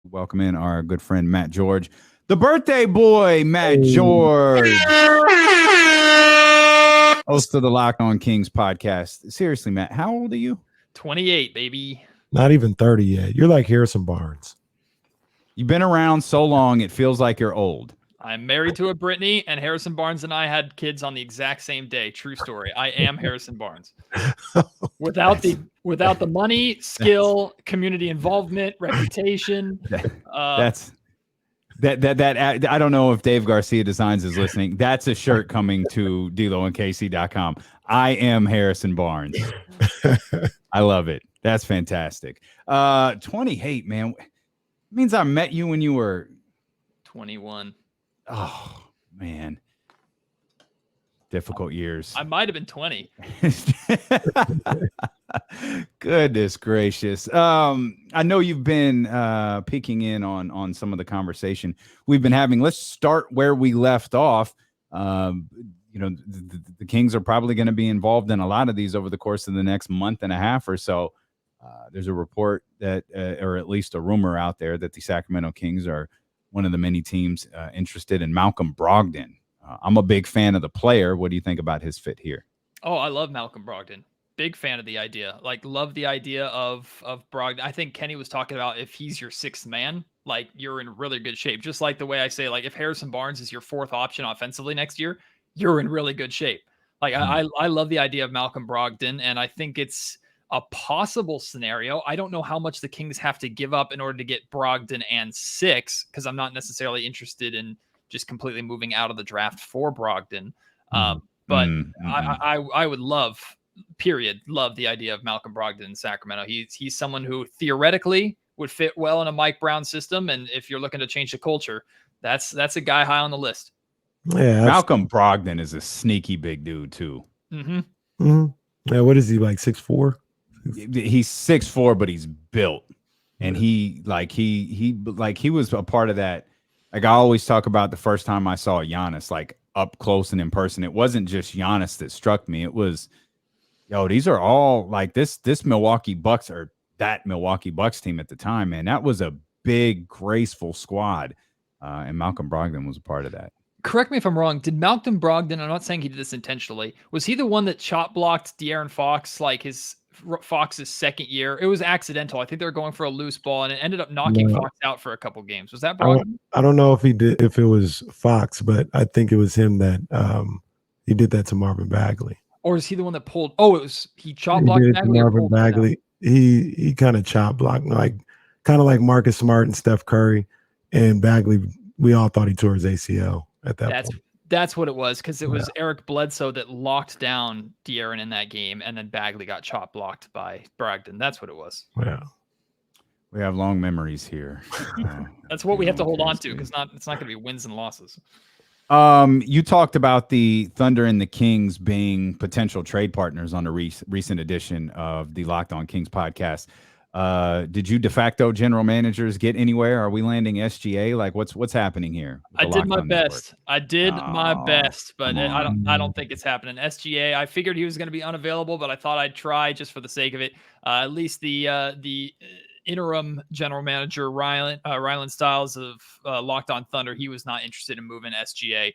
welcome in our good friend Matt George, the birthday boy, Matt Hey. George, host of the Locked On Kings podcast. Seriously, Matt, how old are you? 28, baby. Not even 30 yet. You're like Harrison Barnes. You've been around so long, it feels like you're old. I'm married to a Brittany, and Harrison Barnes and I had kids on the exact same day. True story. I am Harrison Barnes. Without the money, skill, community involvement, reputation. That's that. I don't know if Dave Garcia Designs is listening. That's a shirt coming to DeLoandKC.com. I am Harrison Barnes. I love it. That's fantastic. 28, man. It means I met you when you were 21. Oh, man. Difficult years. I might have been 20. Goodness gracious. I know you've been peeking in on some of the conversation we've been having. Let's start where we left off. The Kings are probably going to be involved in a lot of these over the course of the next month and a half or so. There's a report that, or at least a rumor out there, that the Sacramento Kings are one of the many teams interested in Malcolm Brogdon. I'm a big fan of the player. What do you think about his fit here? Oh, I love Malcolm Brogdon. Big fan of the idea. Like, love the idea of Brogdon. I think Kenny was talking about if he's your sixth man, like, you're in really good shape. Just like the way I say, like, if Harrison Barnes is your fourth option offensively next year, you're in really good shape. Like, I love the idea of Malcolm Brogdon, and I think it's a possible scenario. I don't know how much the Kings have to give up in order to get Brogdon and six, because I'm not necessarily interested in just completely moving out of the draft for Brogdon. But I would love the idea of Malcolm Brogdon in Sacramento. He's someone who theoretically would fit well in a Mike Brown system, and if you're looking to change the culture, that's a guy high on the list. Yeah, Malcolm Brogdon is a sneaky big dude too. Yeah, what is he, like 6'4"? He's 6'4", but he's built, and he was a part of that. Like, I always talk about the first time I saw Giannis, like, up close and in person. It wasn't just Giannis that struck me. It was, these are all like this Milwaukee Bucks, or that Milwaukee Bucks team at the time, man. That was a big, graceful squad, and Malcolm Brogdon was a part of that. Correct me if I'm wrong. Did Malcolm Brogdon, I'm not saying he did this intentionally, was he the one that chop blocked De'Aaron Fox, like Fox's second year? It was accidental. I think they were going for a loose ball, and it ended up knocking Fox out for a couple games. Was that Brogdon? I don't know if it was Fox, but I think it was him that he did that to Marvin Bagley. Or is he the one that pulled? Oh, he chop blocked Bagley. Marvin Bagley. He kind of chop blocked, kind of like Marcus Smart and Steph Curry, and Bagley. We all thought he tore his ACL at that point. That's what it was, because it was Eric Bledsoe that locked down De'Aaron in that game, and then Bagley got chop blocked by Brogdon. That's what it was. Yeah. We have long memories here. That's what we have to hold on to, because it's not going to be wins and losses. You talked about the Thunder and the Kings being potential trade partners on a recent edition of the Locked On Kings podcast. Did you de facto general managers get anywhere? Are we landing SGA? Like, what's happening here? I did my best. But I don't think it's happening. SGA, I figured he was going to be unavailable, but I thought I'd try just for the sake of it. At least the interim general manager, Rylan Stiles of Locked On Thunder, he was not interested in moving SGA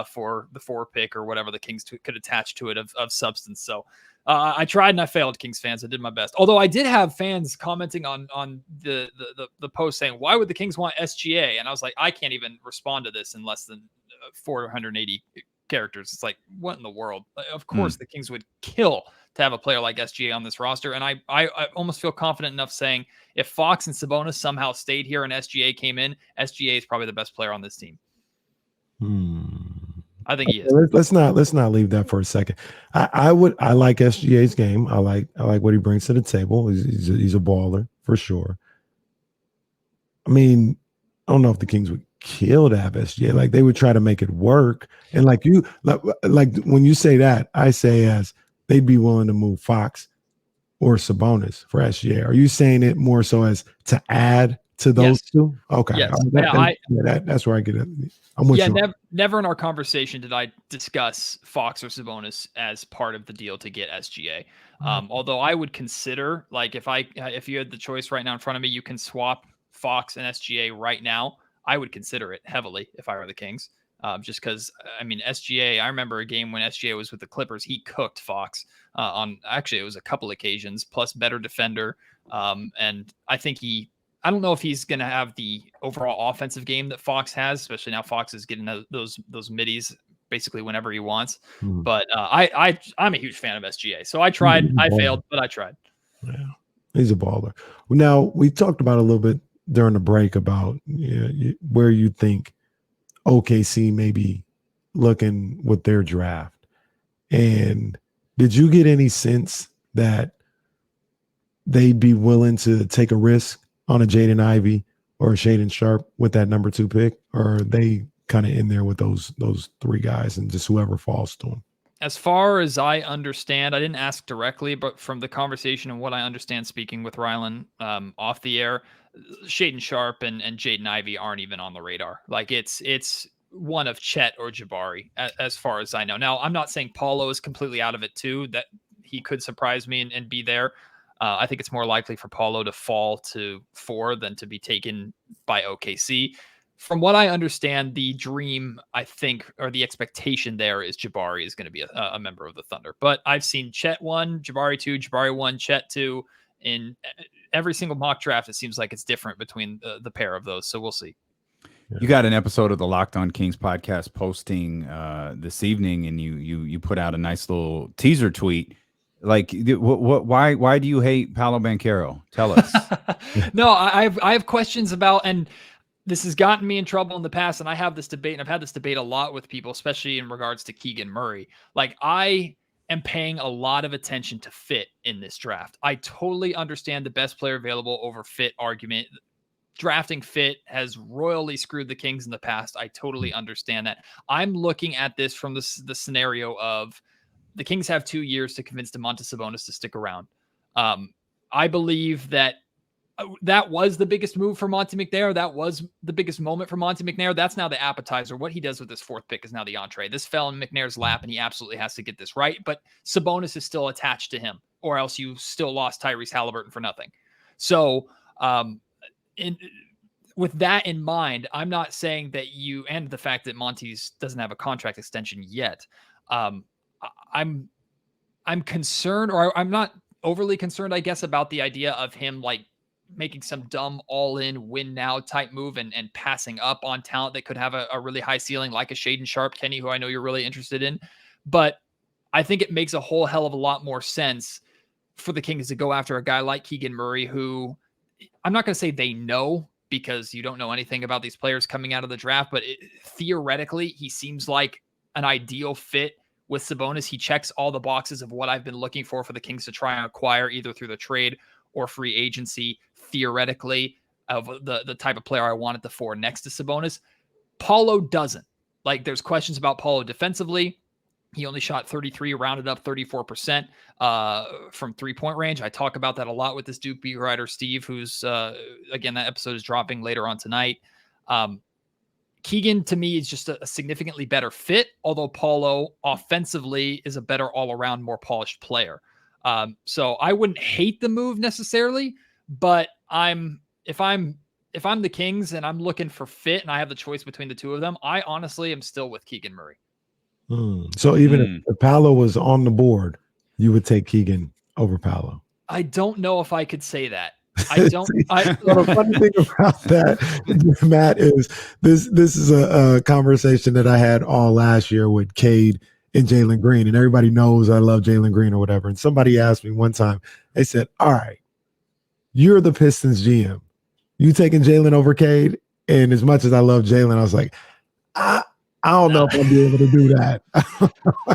for the 4 pick or whatever the Kings could attach to it of substance. So I tried and I failed, Kings fans. I did my best. Although I did have fans commenting on the post saying, why would the Kings want SGA? And I was like, I can't even respond to this in less than 480 characters. It's like, what in the world? Of course, the Kings would kill to have a player like SGA on this roster. And I almost feel confident enough saying if Fox and Sabonis somehow stayed here and SGA came in, SGA is probably the best player on this team. I think he is. Let's not leave that for a second. I like SGA's game. I like what he brings to the table. He's a baller for sure. I mean, I don't know if the Kings would kill to have SGA. Like, they would try to make it work. And like when you say that, I say as they'd be willing to move Fox or Sabonis for SGA. Are you saying it more so as to add to those two? Okay. Yes. That's where I get it. I'm with you. Never in our conversation did I discuss Fox or Sabonis as part of the deal to get SGA. Although I would consider, like, if you had the choice right now in front of me, you can swap Fox and SGA right now, I would consider it heavily if I were the Kings. Just because, I mean, SGA, I remember a game when SGA was with the Clippers, he cooked Fox it was a couple occasions, plus better defender. And I think I don't know if he's going to have the overall offensive game that Fox has, especially now Fox is getting those middies basically whenever he wants. But I'm a huge fan of SGA. So I tried, I failed, but I tried. Yeah, he's a baller. Now, we talked about a little bit during the break about where you think OKC may be looking with their draft. And did you get any sense that they'd be willing to take a risk on a Jaden Ivey or a Shaedon Sharpe with that number 2 pick? Or are they kind of in there with those 3 guys and just whoever falls to them? As far as I understand, I didn't ask directly, but from the conversation and what I understand speaking with Rylan off the air, Shaedon Sharpe and Jaden Ivey aren't even on the radar. Like it's one of Chet or Jabari, as far as I know. Now, I'm not saying Paulo is completely out of it too, that he could surprise me and be there. I think it's more likely for Paulo to fall to 4 than to be taken by OKC. From what I understand, the dream, I think, or the expectation there is Jabari is going to be a member of the Thunder. But I've seen Chet 1, Jabari 2, Jabari 1, Chet 2. In every single mock draft, it seems like it's different between the pair of those. So we'll see. You got an episode of the Locked On Kings podcast posting this evening, and you put out a nice little teaser tweet. Like, why do you hate Paulo Banquero? Tell us. No, I have questions about, and this has gotten me in trouble in the past, and I have this debate, and I've had this debate a lot with people, especially in regards to Keegan Murray. Like, I am paying a lot of attention to fit in this draft. I totally understand the best player available over fit argument. Drafting fit has royally screwed the Kings in the past. I totally understand that. I'm looking at this from the scenario of the Kings have 2 years to convince Domantas Sabonis to stick around. I believe that was the biggest move for Monte McNair. That was the biggest moment for Monte McNair. That's now the appetizer. What he does with this 4th pick is now the entree. This fell in McNair's lap, and he absolutely has to get this right. But Sabonis is still attached to him, or else you still lost Tyrese Halliburton for nothing. So, with that in mind, I'm not saying that and the fact that Monty's doesn't have a contract extension yet. I'm concerned, or I'm not overly concerned, I guess, about the idea of him like making some dumb all-in win now type move and passing up on talent that could have a really high ceiling, like a Shaedon Sharpe, Kenny, who I know you're really interested in. But I think it makes a whole hell of a lot more sense for the Kings to go after a guy like Keegan Murray, who I'm not going to say they know, because you don't know anything about these players coming out of the draft, but theoretically, he seems like an ideal fit with Sabonis. He checks all the boxes of what I've been looking for the Kings to try and acquire, either through the trade or free agency, theoretically, of the type of player I wanted the 4 next to Sabonis. Paulo doesn't. Like, there's questions about Paulo defensively. He only shot 33, rounded up 34% from 3-point range. I talk about that a lot with this Duke beat writer, Steve, who's, again, that episode is dropping later on tonight. Keegan, to me, is just a significantly better fit, although Paulo offensively is a better all-around, more polished player. So I wouldn't hate the move necessarily, but if I'm the Kings and I'm looking for fit and I have the choice between the two of them, I honestly am still with Keegan Murray. So even if Paolo was on the board, you would take Keegan over Paolo. I don't know if I could say that. I don't. The funny thing about that, Matt, is this is a conversation that I had all last year with Cade and Jalen Green, and everybody knows I love Jalen Green or whatever. And somebody asked me one time, they said, "All right, you're the Pistons GM. You taking Jalen over Cade?" And as much as I love Jalen, I was like, I don't know if I'll be able to do that.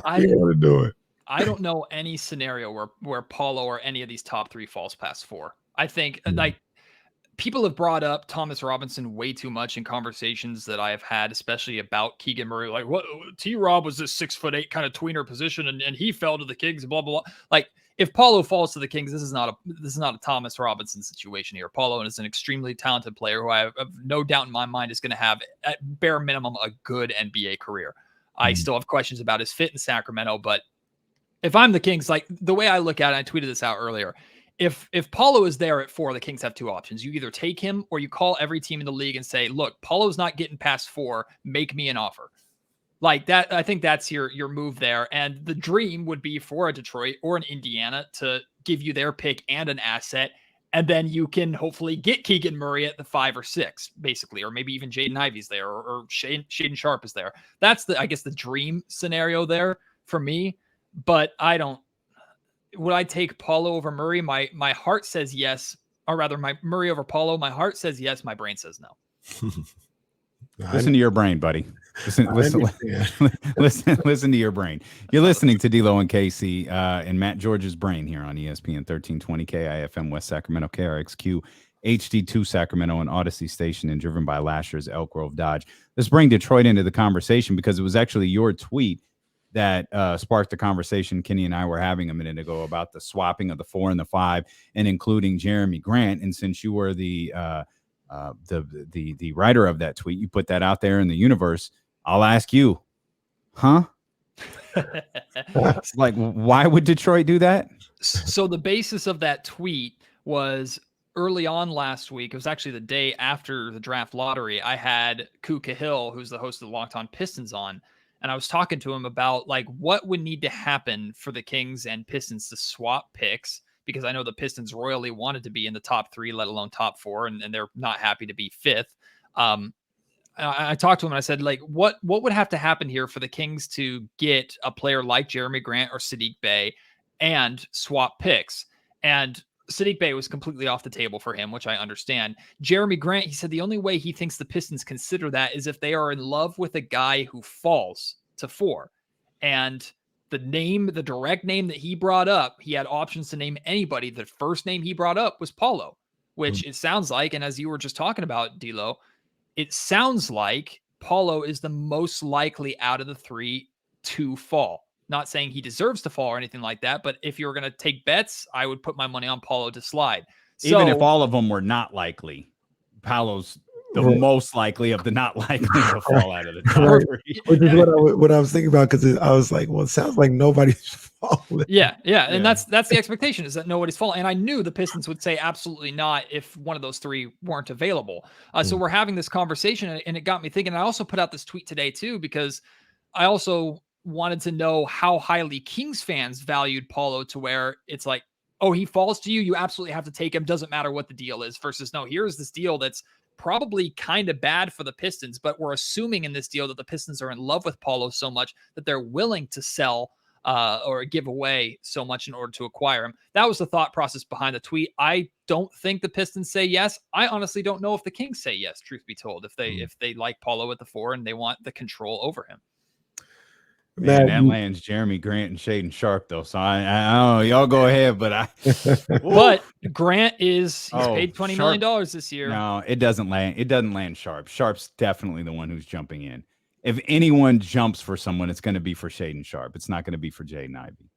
I don't want to do it. I don't know any scenario where Paulo or any of these top 3 falls past 4. I think like people have brought up Thomas Robinson way too much in conversations that I have had, especially about Keegan Murray. Like, what T-Rob was this 6'8" kind of tweener position, and he fell to the Kings, blah blah blah. Like, if Paulo falls to the Kings, this is not a Thomas Robinson situation here. Paulo is an extremely talented player who I have no doubt in my mind is going to have, at bare minimum, a good NBA career. I still have questions about his fit in Sacramento, but if I'm the Kings, like the way I look at it, I tweeted this out earlier. if Paulo is there at 4, the Kings have 2 options. You either take him or you call every team in the league and say, look, Paulo's not getting past 4. Make me an offer. Like that, I think that's your move there. And the dream would be for a Detroit or an Indiana to give you their pick and an asset. And then you can hopefully get Keegan Murray at the 5 or 6, basically, or maybe even Jaden Ivey's there, or Shaden Sharp is there. That's I guess the dream scenario there for me. But would I take Paulo over Murray? My heart says yes, or rather my Murray over Paulo. My heart says yes. My brain says no. Listen to your brain, buddy. Listen to your brain. You're listening to D'Lo and Casey and Matt George's Brain here on ESPN 1320 KIFM West Sacramento, KRXQ HD2 Sacramento, and Odyssey Station, and driven by Lasher's Elk Grove Dodge. Let's bring Detroit into the conversation because it was actually your tweet that sparked the conversation Kenny and I were having a minute ago about the swapping of the 4 and the 5 and including Jeremy Grant. And since you were the writer of that tweet, you put that out there in the universe. I'll ask you, huh? Like, why would Detroit do that? So the basis of that tweet was early on last week. It was actually the day after the draft lottery. I had Ku Cahill, who's the host of the Locked On Pistons, on, and I was talking to him about like what would need to happen for the Kings and Pistons to swap picks, because I know the Pistons royally wanted to be in the top 3, let alone top 4, and they're not happy to be 5th. I talked to him and I said, like, what would have to happen here for the Kings to get a player like Jeremy Grant or Sadiq Bey and swap picks? And Sadiq Bey was completely off the table for him, which I understand. Jeremy Grant, he said the only way he thinks the Pistons consider that is if they are in love with a guy who falls to 4. And the direct name that he brought up, he had options to name anybody. The first name he brought up was Paulo, which it sounds like, and as you were just talking about, D'Lo, it sounds like Paulo is the most likely out of the 3 to fall. Not saying he deserves to fall or anything like that, but if you're going to take bets, I would put my money on Paulo to slide. Even if all of them were not likely, Paulo's the most likely of the not likely to fall out of the top 3. Which is what I was thinking about, because I was like, well, it sounds like nobody's falling. Yeah. And that's the expectation, is that nobody's falling. And I knew the Pistons would say absolutely not if one of those 3 weren't available. So we're having this conversation, and it got me thinking. I also put out this tweet today too, because I also wanted to know how highly Kings fans valued Paulo, to where it's like, oh, he falls to you, you absolutely have to take him, doesn't matter what the deal is, versus no, here's this deal that's probably kind of bad for the Pistons, but we're assuming in this deal that the Pistons are in love with Paulo so much that they're willing to sell or give away so much in order to acquire him. That was the thought process behind the tweet. I don't think the Pistons say yes. I honestly don't know if the Kings say yes, truth be told, if they like Paulo at the 4 and they want the control over him. Man, that lands Jeremy Grant and Shaden Sharp, though. So I don't know. Y'all go ahead, but but Grant he's paid $20 million this year. No, it doesn't land. It doesn't land Sharp. Sharp's definitely the one who's jumping in. If anyone jumps for someone, it's going to be for Shaden Sharp. It's not going to be for Jaden Ivey.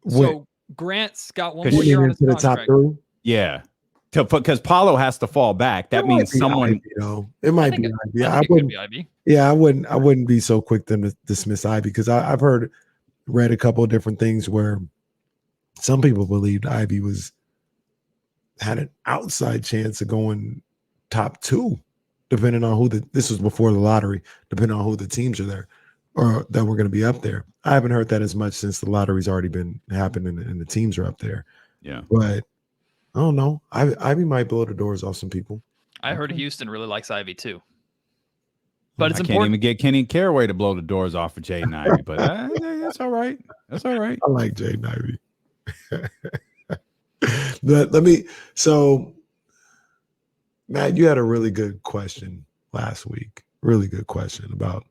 So Grant's got one more year on his contract. Top 3? Yeah. Because Paulo has to fall back. That means someone. Ivy, though. It might be Ivy. I wouldn't be Ivy. Yeah, I wouldn't be so quick to dismiss Ivy, because I've read a couple of different things where some people believed Ivy had an outside chance of going top 2, depending on who this was before the lottery, depending on who the teams are there or that we're going to be up there. I haven't heard that as much since the lottery's already been happening and the teams are up there. Yeah, but I don't know. Ivy might blow the doors off some people. I heard Houston really likes Ivy too. But it's important. Can't even get Kenny Caraway to blow the doors off for Jaden Ivey, but that's all right. That's all right. I like Jaden Ivey. But so Matt, you had a really good question last week. Really good question about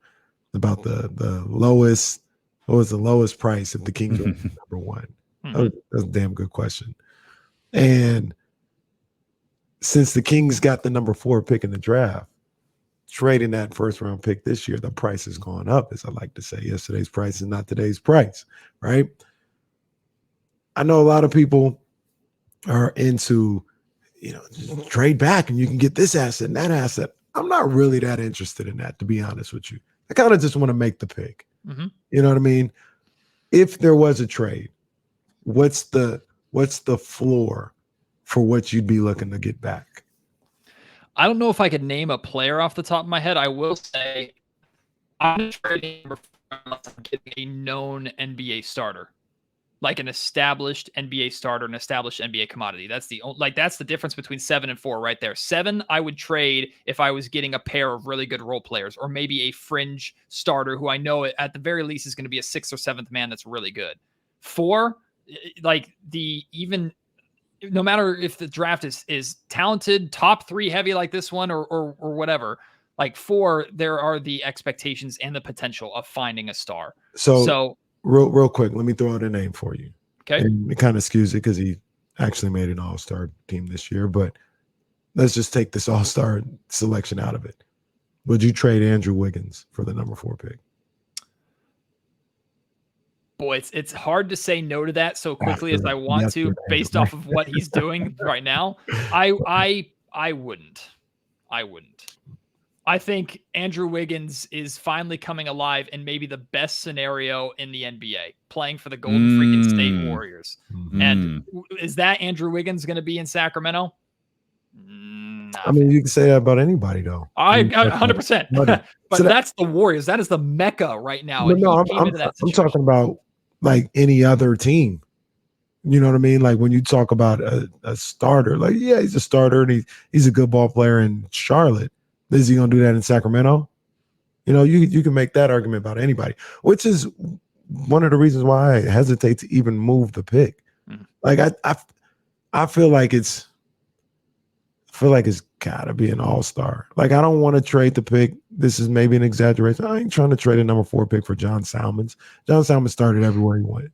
the lowest. What was the lowest price if the Kings were number 1? That was a damn good question. And since the Kings got the number 4 pick in the draft, trading that first round pick this year, the price has gone up, as I like to say. Yesterday's price is not today's price, right? I know a lot of people are into, just trade back and you can get this asset and that asset. I'm not really that interested in that, to be honest with you. I kind of just want to make the pick. You know what I mean? If there was a trade, what's the floor for what you'd be looking to get back? I don't know if I could name a player off the top of my head. I will say I'm trading unless I'm getting a known NBA starter, like an established NBA starter, an established NBA commodity. That's the difference between 7 and 4 right there. 7, I would trade if I was getting a pair of really good role players, or maybe a fringe starter who I know at the very least is going to be a 6th or 7th man that's really good. 4, no matter if the draft is talented, top 3 heavy like this one or whatever, like 4, there are the expectations and the potential of finding a star. So real quick, let me throw out a name for you. Okay. And it kind of skews it because he actually made an all-star team this year, but let's just take this all-star selection out of it. Would you trade Andrew Wiggins for the number 4 pick? Boy, it's hard to say no to that so quickly as I want to, based off of what he's doing right now. I wouldn't. I think Andrew Wiggins is finally coming alive in maybe the best scenario in the NBA, playing for the Golden freaking State Warriors. And is that Andrew Wiggins going to be in Sacramento? I mean, you can say that about anybody, though. I 100%. But so that's the Warriors. That is the Mecca right now. No, I'm talking about like any other team. You know what I mean? Like when you talk about a starter, like, yeah, he's a starter and he's a good ball player in Charlotte. Is he going to do that in Sacramento? You know, you can make that argument about anybody, which is one of the reasons why I hesitate to even move the pick. Like I feel like it's gotta be an all-star. Like I don't want to trade the pick. This is maybe an exaggeration. I ain't trying to trade a number 4 pick for John Salmons. John Salmons started everywhere he went.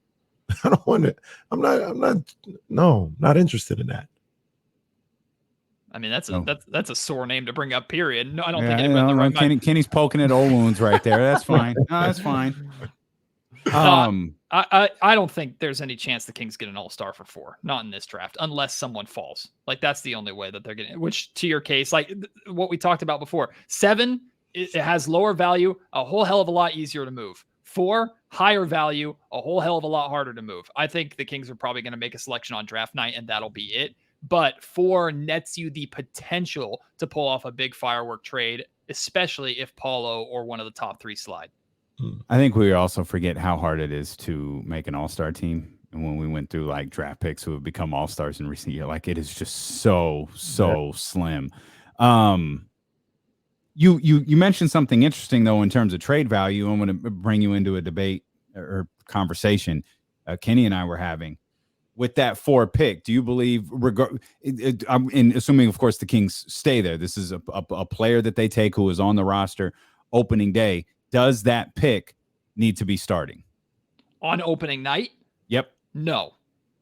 I don't want it. I'm not interested in that. I mean, that's a sore name to bring up, period. No, I don't think anybody in the right mind. Kenny's poking at old wounds right there. That's fine. No, that's fine. I don't think there's any chance the Kings get an all-star for 4, not in this draft, unless someone falls. Like that's the only way that they're getting, which to your case, like what we talked about before, 7, it has lower value, a whole hell of a lot easier to move. 4, higher value, a whole hell of a lot harder to move. I think the Kings are probably going to make a selection on draft night and that'll be it. But 4 nets you the potential to pull off a big firework trade, especially if Paulo or one of the top 3 slide. I think we also forget how hard it is to make an all-star team. And when we went through like draft picks who have become all-stars in recent years, like it is just so slim. You mentioned something interesting though in terms of trade value. I'm going to bring you into a debate or conversation Kenny and I were having. With that 4 pick, do you believe, assuming, of course, the Kings stay there, this is a player that they take who is on the roster opening day, does that pick need to be starting? On opening night? Yep. No,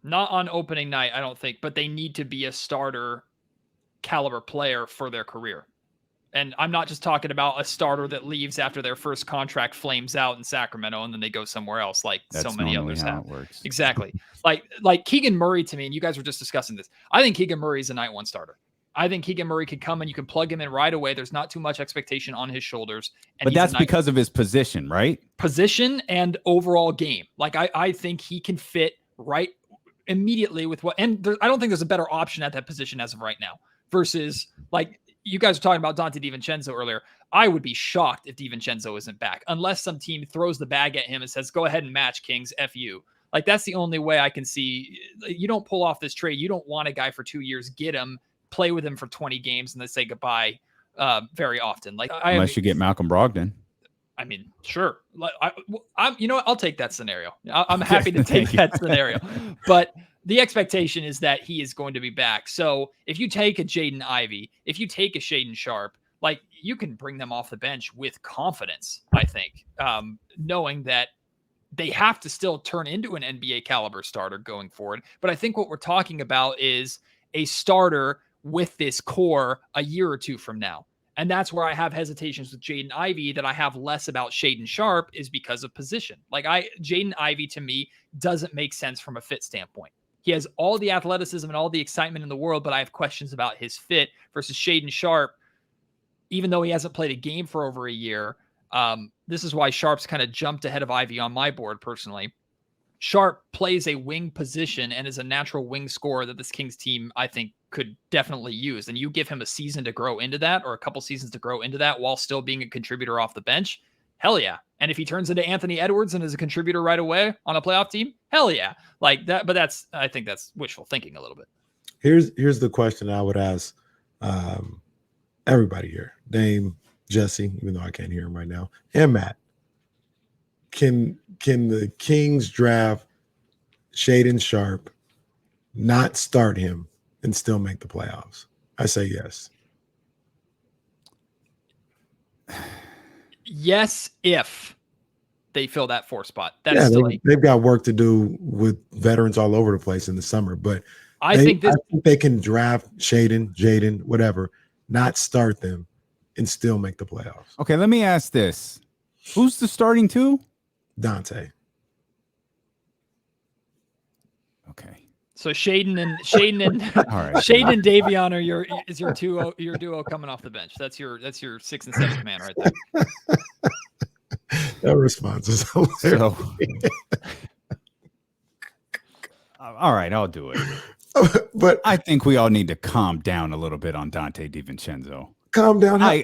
not on opening night, I don't think, but they need to be a starter caliber player for their career. And I'm not just talking about a starter that leaves after their first contract flames out in Sacramento and then they go somewhere else, like that's so many others have. Exactly. like Keegan Murray to me, and you guys were just discussing this. I think Keegan Murray is a night 1 starter. I think Keegan Murray could come and you can plug him in right away. There's not too much expectation on his shoulders. But that's because of his position, right? Position and overall game. Like I think he can fit right immediately with what, and I don't think there's a better option at that position as of right now versus like, you guys were talking about Dante DiVincenzo earlier. I would be shocked if DiVincenzo isn't back unless some team throws the bag at him and says, go ahead and match Kings, F you. Like that's the only way I can see. You don't pull off this trade. You don't want a guy for 2 years, get him, play with him for 20 games and then say goodbye very often. Like unless you get Malcolm Brogdon. I mean, sure. I'm you know what? I'll take that scenario. I'm happy to take that scenario. But the expectation is that he is going to be back. So if you take a Jaden Ivey, if you take a Shaedon Sharpe, like you can bring them off the bench with confidence, I think, knowing that they have to still turn into an NBA caliber starter going forward. But I think what we're talking about is a starter with this core a year or 2 from now. And that's where I have hesitations with Jaden Ivey that I have less about Shaedon Sharpe is because of position. Like Jaden Ivey to me doesn't make sense from a fit standpoint. He has all the athleticism and all the excitement in the world, but I have questions about his fit versus Shaedon Sharpe. Even though he hasn't played a game for over a year, this is why Sharpe's kind of jumped ahead of Ivey on my board personally. Sharp plays a wing position and is a natural wing scorer that this Kings team, I think, could definitely use. And you give him a season to grow into that, or a couple seasons to grow into that while still being a contributor off the bench. Hell yeah. And if he turns into Anthony Edwards and is a contributor right away on a playoff team, hell yeah. Like that. But I think that's wishful thinking a little bit. Here's the question I would ask everybody here, Dame, Jesse, even though I can't hear him right now, and Matt. Can the Kings draft Shaedon Sharpe, not start him, and still make the playoffs? I say yes. Yes, if they fill that 4 spot. They've got work to do with veterans all over the place in the summer, but I think they can draft Shaedon, Jaden, whatever, not start them, and still make the playoffs. Okay, let me ask this: who's the starting 2? Dante. Okay. So Shaedon and Shaedon and Davion are your duo coming off the bench. That's your 6th and 7th man right there. That response is hilarious. All right, I'll do it. But I think we all need to calm down a little bit on Dante DiVincenzo. Calm down.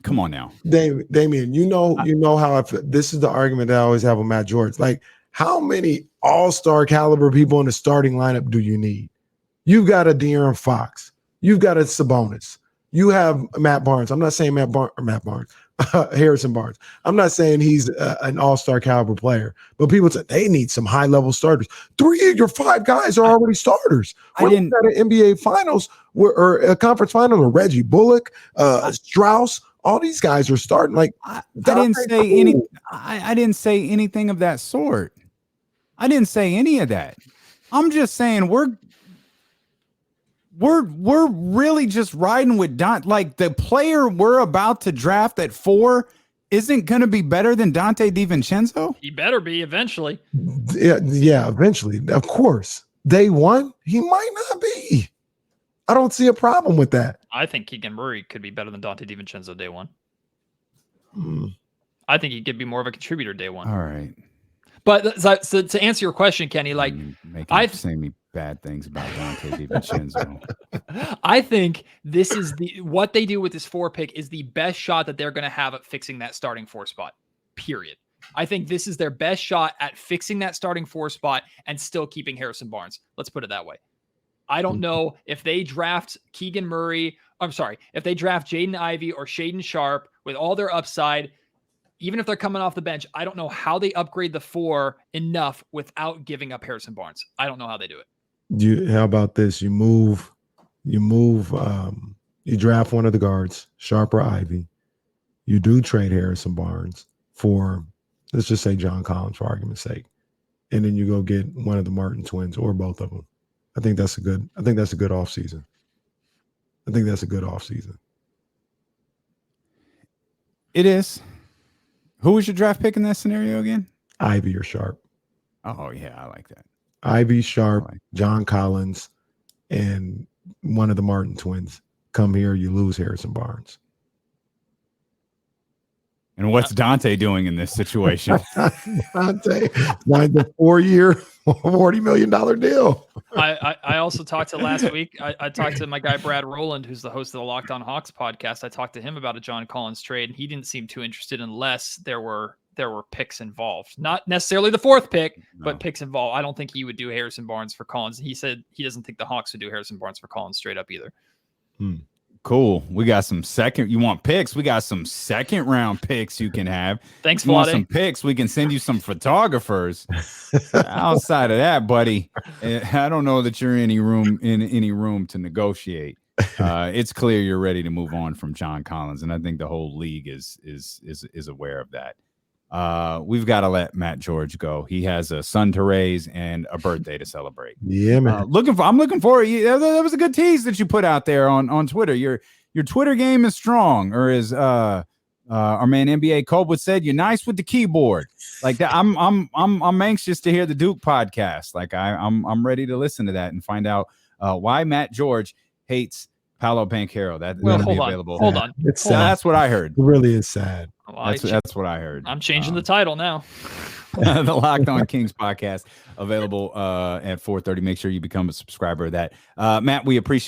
Come on now, Damian. You know how I feel. This is the argument that I always have with Matt George. Like, how many all-star caliber people in the starting lineup do you need? You've got a De'Aaron Fox. You've got a Sabonis. You have Matt Barnes. I'm not saying Harrison Barnes. I'm not saying he's an all-star caliber player, but people say they need some high-level starters. 3 of your 5 guys are already starters. We're at an NBA Finals or a conference final, or Reggie Bullock, Strauss. All these guys are starting. Like, I didn't say anything of that sort. I didn't say any of that. I'm just saying we're really just riding with Dante. Like, the player we're about to draft at 4 isn't going to be better than Dante DiVincenzo. He better be eventually. Yeah, eventually. Of course. Day 1, he might not be. I don't see a problem with that. I think Keegan Murray could be better than Dante DiVincenzo day 1. I think he could be more of a contributor day 1. All right. But so to answer your question, Kenny, like, saying me bad things about Dante DiVincenzo. I think this is what they do with this 4 pick is the best shot that they're going to have at fixing that starting 4 spot. Period. I think this is their best shot at fixing that starting 4 spot and still keeping Harrison Barnes. Let's put it that way. I don't know if they draft Keegan Murray. If they draft Jaden Ivey or Shaedon Sharpe with all their upside, even if they're coming off the bench, I don't know how they upgrade the 4 enough without giving up Harrison Barnes. I don't know how they do it. How about this? You draft one of the guards, Sharpe or Ivy. You do trade Harrison Barnes for, let's just say, John Collins, for argument's sake, and then you go get one of the Martin twins or both of them. I think that's a good offseason. It is. Who was your draft pick in that scenario again? Ivy or Sharpe. Oh, yeah, I like that. Ivy, Sharpe, John Collins, and one of the Martin twins. Come here, you lose Harrison Barnes. And what's Dante doing in this situation? Dante signed a 4-year, $40 million deal. I also talked to last week. I talked to my guy, Brad Rowland, who's the host of the Locked On Hawks podcast. I talked to him about a John Collins trade, and he didn't seem too interested unless there were picks involved. Not necessarily the 4th pick, but picks involved. I don't think he would do Harrison Barnes for Collins. He said he doesn't think the Hawks would do Harrison Barnes for Collins straight up either. Cool. We got some you want picks? We got some 2nd round picks you can have. Thanks, you want some picks? We can send you some photographers. Outside of that, buddy, I don't know that you're in any room to negotiate. It's clear you're ready to move on from John Collins, and I think the whole league is aware of that. We've got to let Matt George go. He has a son to raise and a birthday to celebrate. Yeah, man. I'm looking forward. That was a good tease that you put out there on Twitter. Your Twitter game is strong, or as our man NBA Cope would said, you're nice with the keyboard. Like that. I'm anxious to hear the Duke podcast. Like I'm ready to listen to that and find out why Matt George hates Paulo Banquero. That'll be available. Hold on. It's sad. That's what I heard. It really is sad. That's what I heard. I'm changing the title now. the Locked On Kings podcast, available at 4:30. Make sure you become a subscriber of that. Matt, we appreciate